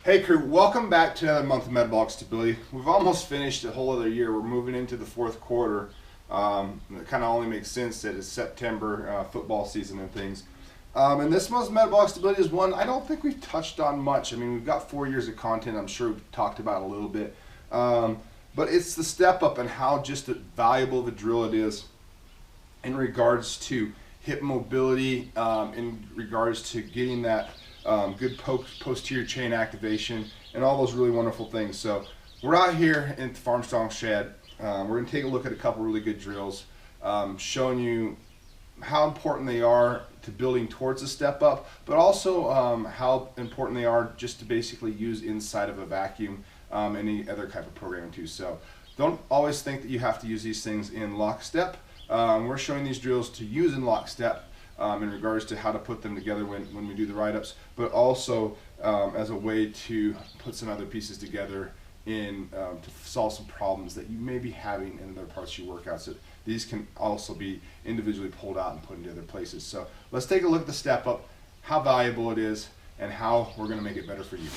Hey crew, welcome back to another month of Metabolic Stability. We've almost finished a whole other year. We're moving into the fourth quarter. It kind of only makes sense that it's September, football season and things. And this month's Metabolic Stability is one I don't think we've touched on much. I mean, we've got 4 years of content. I'm sure we've talked about it a little bit. But it's the step up and how just valuable of a drill it is in regards to hip mobility, in regards to getting that good posterior chain activation, and all those really wonderful things. So we're out here in the Farm Strong shed. We're going to take a look at a couple really good drills, showing you how important they are to building towards a step up, but also how important they are just to basically use inside of a vacuum, any other type of programming too. So don't always think that you have to use these things in lockstep. We're showing these drills to use in lockstep in regards to how to put them together when we do the write-ups, but also as a way to put some other pieces together to solve some problems that you may be having in other parts of your workouts. So these can also be individually pulled out and put into other places. So let's take a look at the step up, how valuable it is, and how we're going to make it better for you.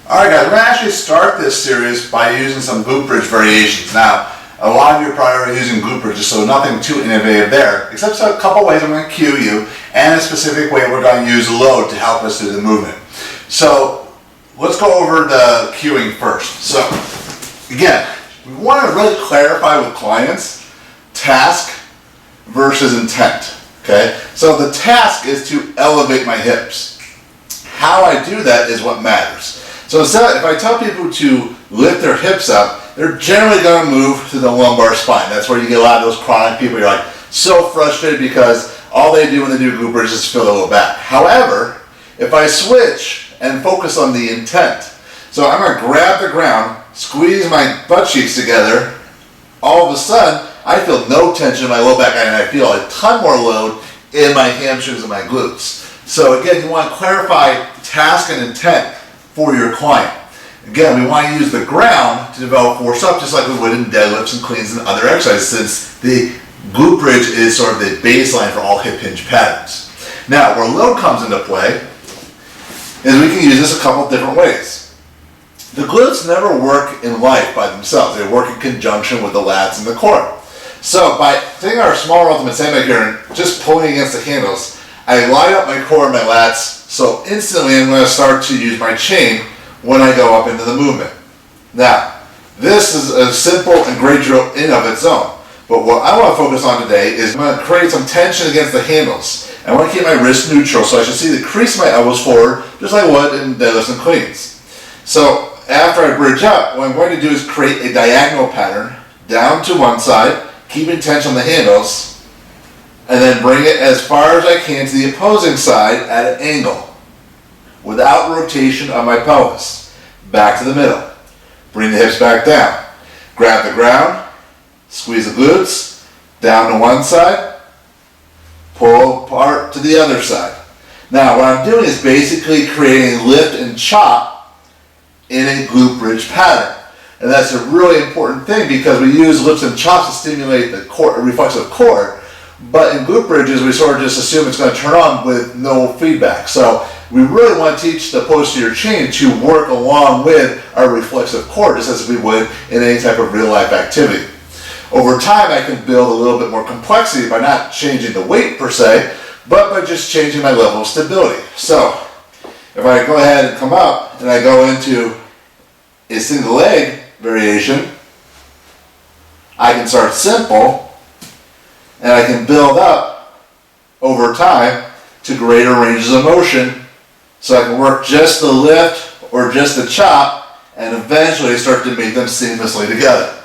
Alright guys, we're going to actually start this series by using some glute bridge variations. Now, a lot of you are probably already using glute bridges, so nothing too innovative there, except a couple ways I'm going to cue you, and a specific way we're going to use load to help us do the movement. So let's go over the cueing first. So again, we want to really clarify with clients task versus intent. Okay, so the task is to elevate my hips. How I do that is what matters. So instead, if I tell people to lift their hips up, they're generally going to move to the lumbar spine. That's where you get a lot of those chronic people. You're like so frustrated because all they do when they do glute bridges is feel the low back. However, if I switch and focus on the intent, so I'm going to grab the ground, squeeze my butt cheeks together, all of a sudden I feel no tension in my low back and I feel a ton more load in my hamstrings and my glutes. So again, you want to clarify task and intent for your client. Again, we want to use the ground to develop force up just like we would in deadlifts and cleans and other exercises, since the glute bridge is sort of the baseline for all hip hinge patterns. Now, where load comes into play is we can use this a couple different ways. The glutes never work in life by themselves. They work in conjunction with the lats and the core. So by taking our smaller ultimate sandbag here and just pulling against the handles, I line up my core and my lats, so instantly I'm going to start to use my chain when I go up into the movement. Now, this is a simple and great drill in of its own, but what I want to focus on today is I'm going to create some tension against the handles. I want to keep my wrist neutral so I should see the crease of my elbows forward just like I would in deadlifts and cleans. So after I bridge up, what I'm going to do is create a diagonal pattern down to one side, keeping tension on the handles, and then bring it as far as I can to the opposing side at an angle, without rotation of my pelvis. Back to the middle. Bring the hips back down. Grab the ground, squeeze the glutes, down to one side, pull apart to the other side. Now what I'm doing is basically creating lift and chop in a glute bridge pattern. And that's a really important thing because we use lifts and chops to stimulate the core, reflexive core, but in glute bridges we sort of just assume it's going to turn on with no feedback. So we really want to teach the posterior chain to work along with our reflexive core just as we would in any type of real life activity. Over time I can build a little bit more complexity by not changing the weight per se, but by just changing my level of stability. So if I go ahead and come up and I go into a single leg variation, I can start simple and I can build up over time to greater ranges of motion, so I can work just the lift or just the chop and eventually start to make them seamlessly together.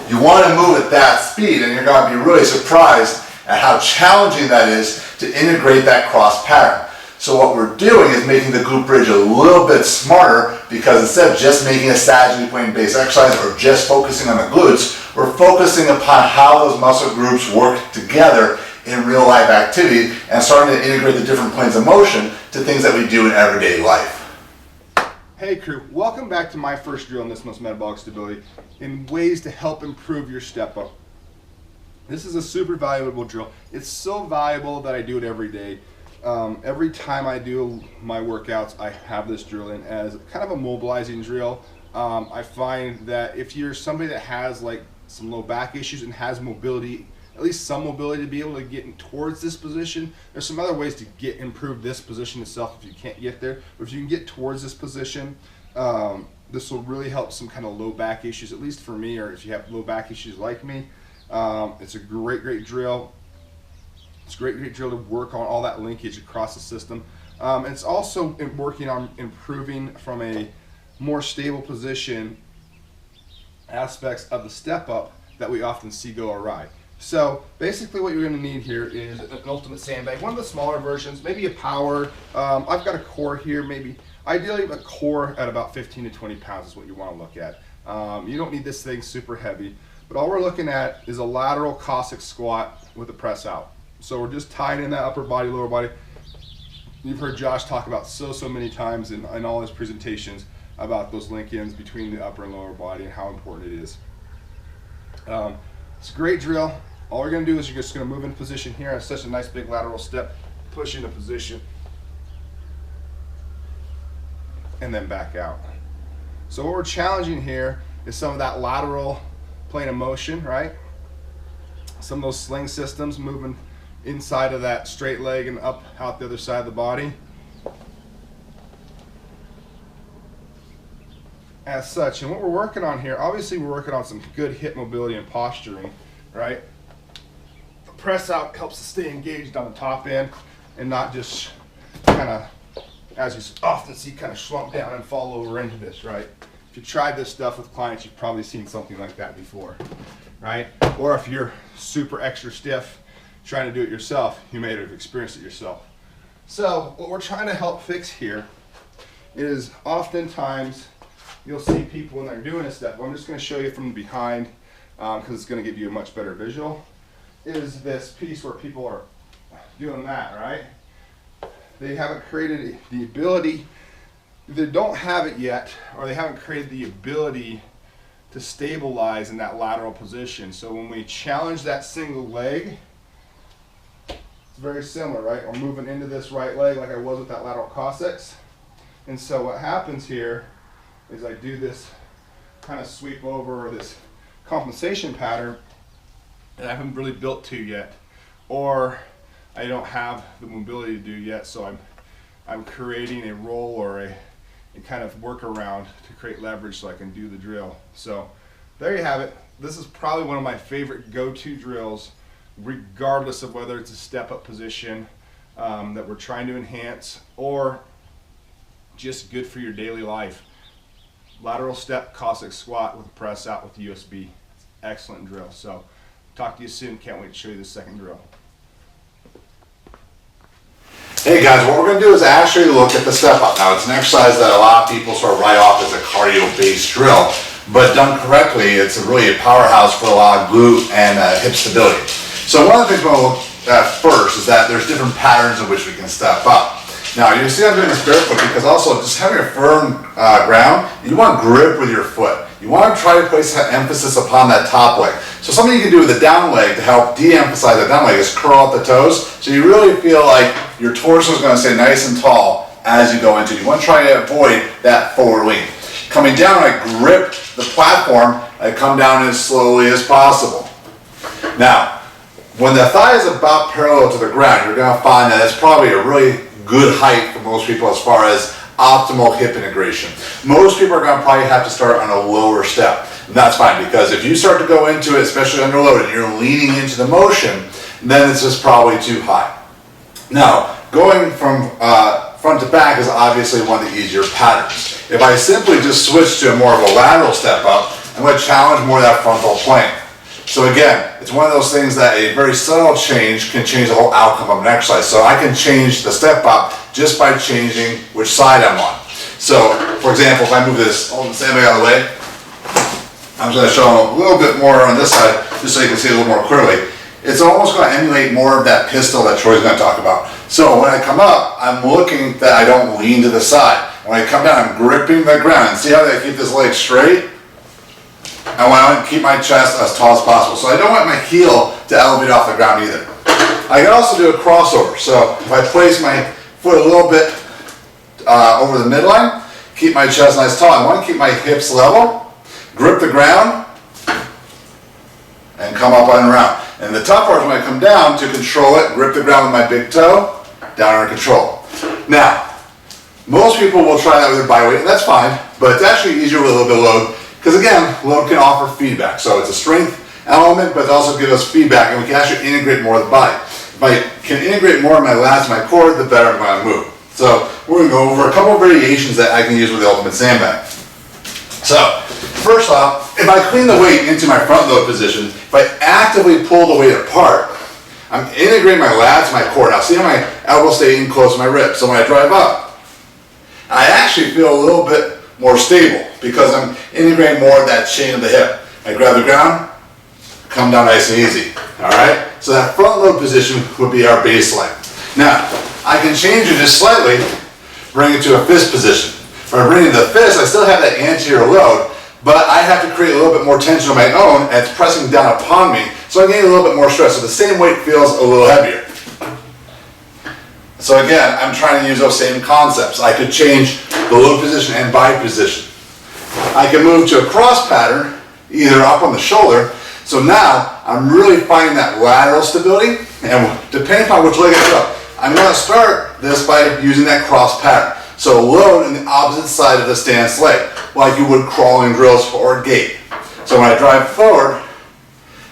You want to move at that speed and you're going to be really surprised at how challenging that is to integrate that cross pattern. So what we're doing is making the glute bridge a little bit smarter, because instead of just making a saggically plane base exercise or just focusing on the glutes, we're focusing upon how those muscle groups work together in real life activity and starting to integrate the different planes of motion to things that we do in everyday life. Hey crew, welcome back to my first drill in this month's Metabolic Stability in ways to help improve your step up. This is a super valuable drill. It's so valuable that I do it every day. Every time I do my workouts, I have this drill in as kind of a mobilizing drill. I find that if you're somebody that has like some low back issues and has mobility, at least some mobility to be able to get towards this position, there's some other ways to improve this position itself if you can't get there. But if you can get towards this position, this will really help some kind of low back issues, at least for me, or if you have low back issues like me. It's a great drill. It's a great drill to work on all that linkage across the system. It's also working on improving from a more stable position aspects of the step up that we often see go awry. So basically what you're going to need here is an ultimate sandbag, one of the smaller versions, maybe a power. I've got a core here, maybe ideally a core at about 15 to 20 pounds is what you want to look at. You don't need this thing super heavy, but all we're looking at is a lateral cossack squat with a press out. So we're just tying in that upper body, lower body. You've heard Josh talk about so many times in all his presentations about those link-ins between the upper and lower body and how important it is. It's a great drill. All we're going to do is you're just going to move into position here. It's such a nice big lateral step, push into position, and then back out. So what we're challenging here is some of that lateral plane of motion, right? Some of those sling systems moving inside of that straight leg and up out the other side of the body. As such, and what we're working on here, obviously we're working on some good hip mobility and posturing, right? The press out helps to stay engaged on the top end and not just kind of, as you often see, kind of slump down and fall over into this, right? If you tried this stuff with clients, you've probably seen something like that before, right? Or if you're super extra stiff trying to do it yourself, you may have experienced it yourself. So what we're trying to help fix here is oftentimes you'll see people when they're doing this step, I'm just going to show you from behind because it's going to give you a much better visual, is this piece where people are doing that, right? They haven't created the ability, they don't have it yet, or they haven't created the ability to stabilize in that lateral position. So when we challenge that single leg, it's very similar, right? We're moving into this right leg like I was with that lateral cossacks. And so what happens here is I do this kind of sweep over, or this compensation pattern that I haven't really built to yet, or I don't have the mobility to do yet, so I'm creating a roll or a kind of workaround to create leverage so I can do the drill. So there you have it. This is probably one of my favorite go-to drills, regardless of whether it's a step-up position that we're trying to enhance or just good for your daily life. Lateral step cossack squat with a press out with the USB. Excellent drill. So talk to you soon. Can't wait to show you the second drill. Hey guys, what we're going to do is actually look at the step up. Now it's an exercise that a lot of people sort of write off as a cardio-based drill, but done correctly, it's really a powerhouse for a lot of glute and hip stability. So one of the things we're going to look at first is that there's different patterns in which we can step up. Now you see I'm doing this barefoot because also just having a firm ground, you want grip with your foot. You want to try to place emphasis upon that top leg. So something you can do with the down leg to help de-emphasize that down leg is curl up the toes. So you really feel like your torso is going to stay nice and tall as you go into it. You want to try to avoid that forward lean. Coming down, I grip the platform, I come down as slowly as possible. Now, when the thigh is about parallel to the ground, you're going to find that it's probably a really good height for most people as far as optimal hip integration. Most people are going to probably have to start on a lower step. And that's fine, because if you start to go into it, especially under load, and you're leaning into the motion, then it's just probably too high. Now, going from front to back is obviously one of the easier patterns. If I simply just switch to more of a lateral step up, I'm going to challenge more of that frontal plane. So again, it's one of those things that a very subtle change can change the whole outcome of an exercise. So I can change the step up just by changing which side I'm on. So, for example, if I move this sandbag out of the way, I'm just going to show them a little bit more on this side, just so you can see a little more clearly. It's almost going to emulate more of that pistol that Troy's going to talk about. So when I come up, I'm looking that I don't lean to the side. When I come down, I'm gripping the ground. And see how I keep this leg straight? I want to keep my chest as tall as possible. So I don't want my heel to elevate off the ground either. I can also do a crossover. So if I place my foot a little bit over the midline, keep my chest nice tall. I want to keep my hips level, grip the ground, and come up and around. And the tough part is when I come down to control it, grip the ground with my big toe, down under control. Now, most people will try that with their body weight, and that's fine, but it's actually easier with a little bit of load, because again, load can offer feedback. So it's a strength element, but it also gives us feedback, and we can actually integrate more of the body. If I can integrate more of my lats and my core, the better I'm going to move. So we're going to go over a couple of variations that I can use with the ultimate sandbag. So first off, if I clean the weight into my front load position, if I actively pull the weight apart, I'm integrating my lats and my core. Now see how my elbows stay in close to my ribs. So when I drive up, I actually feel a little bit more stable because I'm integrating more of that chain of the hip. I grab the ground, come down nice and easy. All right? So that front load position would be our baseline. Now, I can change it just slightly, bring it to a fist position. When I bring it to the fist, I still have that anterior load, but I have to create a little bit more tension on my own, and it's pressing down upon me, so I gain a little bit more stress. So the same weight feels a little heavier. So again, I'm trying to use those same concepts. I could change the load position and body position. I can move to a cross pattern, either up on the shoulder. So now I'm really finding that lateral stability, and depending upon which leg I go, I'm going to start this by using that cross pattern. So load in the opposite side of the stance leg, like you would crawling drills or gait. So when I drive forward,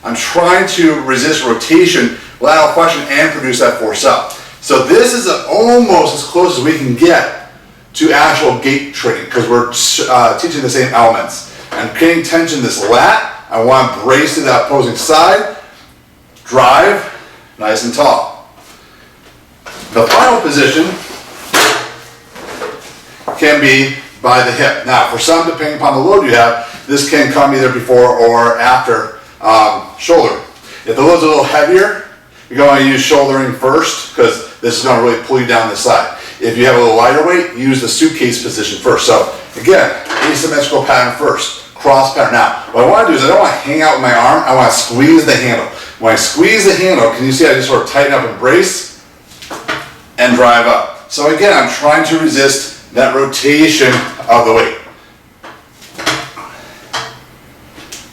I'm trying to resist rotation, lateral flexion, and produce that force up. So this is almost as close as we can get to actual gait training, because we're teaching the same elements. I'm getting tension in this lat. I want to brace to that opposing side, drive, nice and tall. The final position can be by the hip. Now, for some, depending upon the load you have, this can come either before or after shoulder. If the load's a little heavier, you're going to use shouldering first, because this is going to really pull you down the side. If you have a little lighter weight, use the suitcase position first. So again, asymmetrical pattern first, cross pattern. Now, what I want to do is I don't want to hang out with my arm, I want to squeeze the handle. When I squeeze the handle, can you see I just sort of tighten up and brace and drive up. So again, I'm trying to resist that rotation of the weight.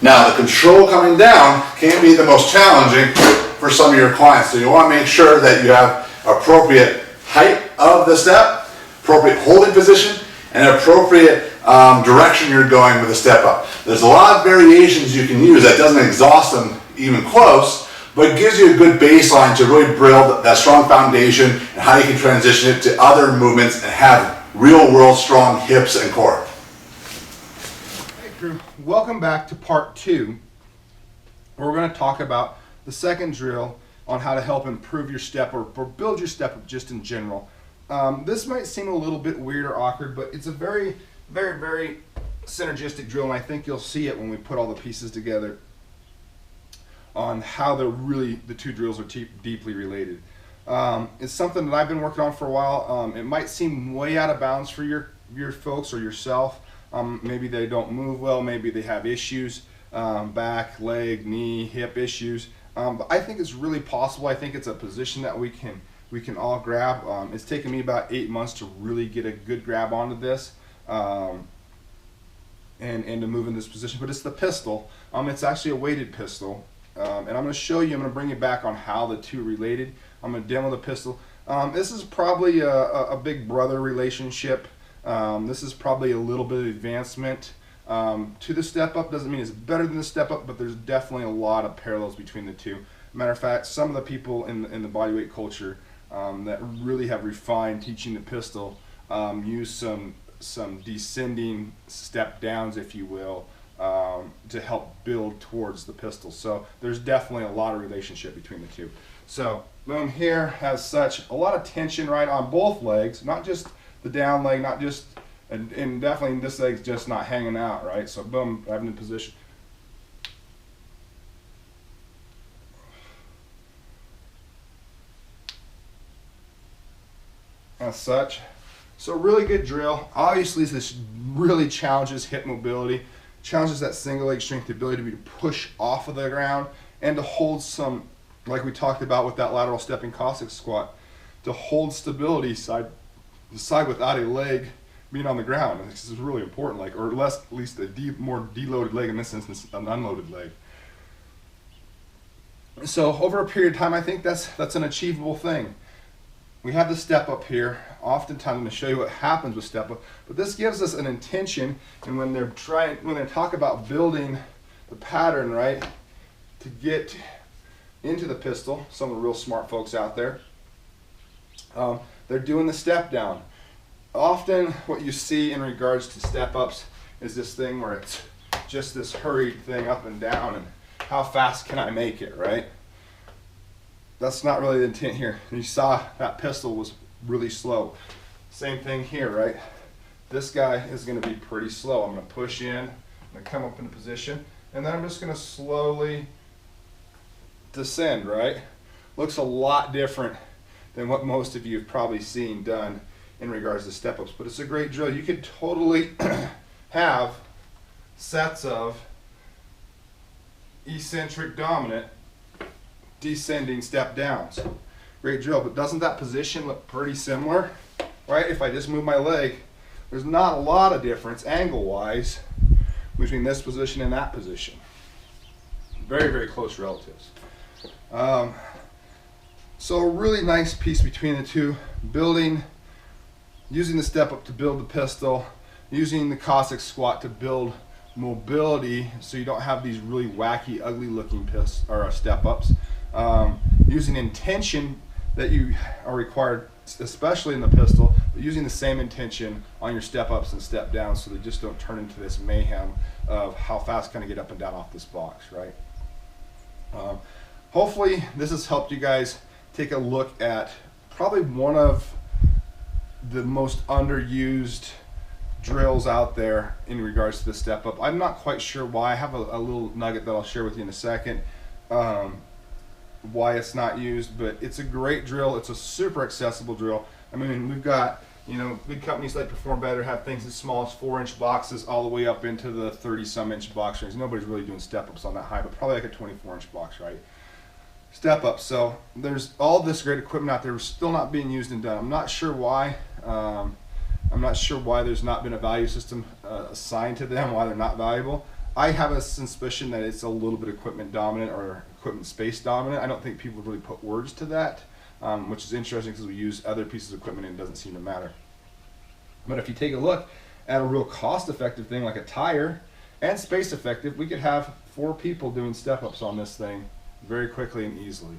Now, the control coming down can be the most challenging for some of your clients. So you want to make sure that you have appropriate height of the step, appropriate holding position, and appropriate direction you're going with the step up. There's a lot of variations you can use that doesn't exhaust them even close, but it gives you a good baseline to really build that strong foundation and how you can transition it to other movements and have real world strong hips and core. Hey crew, welcome back to part 2, where we're going to talk about the second drill on how to help improve your step or build your step up just in general. This might seem a little bit weird or awkward, but it's a very, very, very synergistic drill, and I think you'll see it when we put all the pieces together on how the two drills are deeply related. It's something that I've been working on for a while. It might seem way out of bounds for your folks or yourself. Maybe they don't move well, maybe they have issues, back, leg, knee, hip issues. But I think it's really possible. I think it's a position that we can all grab. It's taken me about 8 months to really get a good grab onto this and to move in this position. But it's the pistol. It's actually a weighted pistol. And I'm going to show you, I'm going to bring you back on how the two are related. I'm going to demo the pistol. This is probably a big brother relationship. This is probably a little bit of advancement to the step up. Doesn't mean it's better than the step up, but there's definitely a lot of parallels between the two. Matter of fact, some of the people in the bodyweight culture that really have refined teaching the pistol use some descending step downs, if you will, to help build towards the pistol. So there's definitely a lot of relationship between the two. So boom, here has such a lot of tension right on both legs, not just the down leg, not just, and definitely this leg's just not hanging out, right? So boom, I have it in position. As such. So really good drill. Obviously this really challenges hip mobility, challenges that single leg strength, the ability to push off of the ground and to hold some like we talked about with that lateral stepping cossack squat, to hold stability side to side without a leg being on the ground. And this is really important, like, or less, at least a more deloaded leg, in this instance, an unloaded leg. So over a period of time, I think that's an achievable thing. We have the step up here. Oftentimes, I'm going to show you what happens with step up, but this gives us an intention. And when they talk about building the pattern, right, to get into the pistol, some of the real smart folks out there, they're doing the step down. Often, what you see in regards to step ups is this thing where it's just this hurried thing up and down, and how fast can I make it, right? That's not really the intent here. You saw that pistol was really slow. Same thing here, right? This guy is going to be pretty slow. I'm going to push in, I'm going to come up in a position, and then I'm just going to slowly descend, right? Looks a lot different than what most of you have probably seen done in regards to step-ups, but it's a great drill. You could totally have sets of eccentric dominant descending step downs. Great drill, but doesn't that position look pretty similar? Right? If I just move my leg, there's not a lot of difference angle-wise between this position and that position. Very, very close relatives. So a really nice piece between the two, using the step up to build the pistol, using the cossack squat to build mobility so you don't have these really wacky, ugly looking step ups. Using intention that you are required, especially in the pistol, but using the same intention on your step ups and step downs so they just don't turn into this mayhem of how fast can I get up and down off this box, right? Hopefully this has helped you guys take a look at probably one of the most underused drills out there in regards to the step up. I'm not quite sure why. I have a little nugget that I'll share with you in a second, why it's not used, but it's a great drill. It's a super accessible drill. I mean, we've got, big companies like Perform Better have things as small as 4-inch boxes all the way up into the 30-some inch box rings. Nobody's really doing step ups on that high, but probably like a 24-inch box, right? Step up. So there's all this great equipment out there still not being used and done. I'm not sure why. I'm not sure why there's not been a value system assigned to them, why they're not valuable. I have a suspicion that it's a little bit equipment dominant or equipment space dominant. I don't think people really put words to that, which is interesting because we use other pieces of equipment and it doesn't seem to matter. But if you take a look at a real cost-effective thing like a tire and space-effective, we could have 4 people doing step-ups on this thing very quickly and easily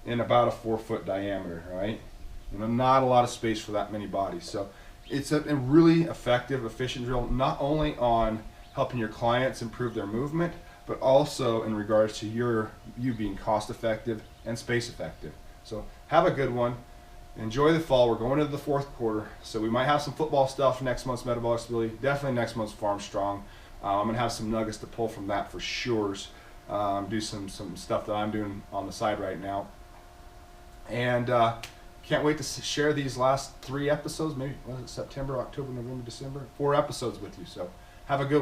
in about a 4-foot diameter, right? Not a lot of space for that many bodies. So it's a really effective, efficient drill, not only on helping your clients improve their movement, but also in regards to you being cost effective and space effective. So have a good one. Enjoy the fall. We're going into the 4th quarter, so we might have some football stuff next month's Metabolic Stability, definitely next month's Farm Strong. I'm going to have some nuggets to pull from that for sure. Do some stuff that I'm doing on the side right now. And can't wait to share these last 3 episodes, maybe, was it September, October, November, December? 4 episodes with you, so have a good one.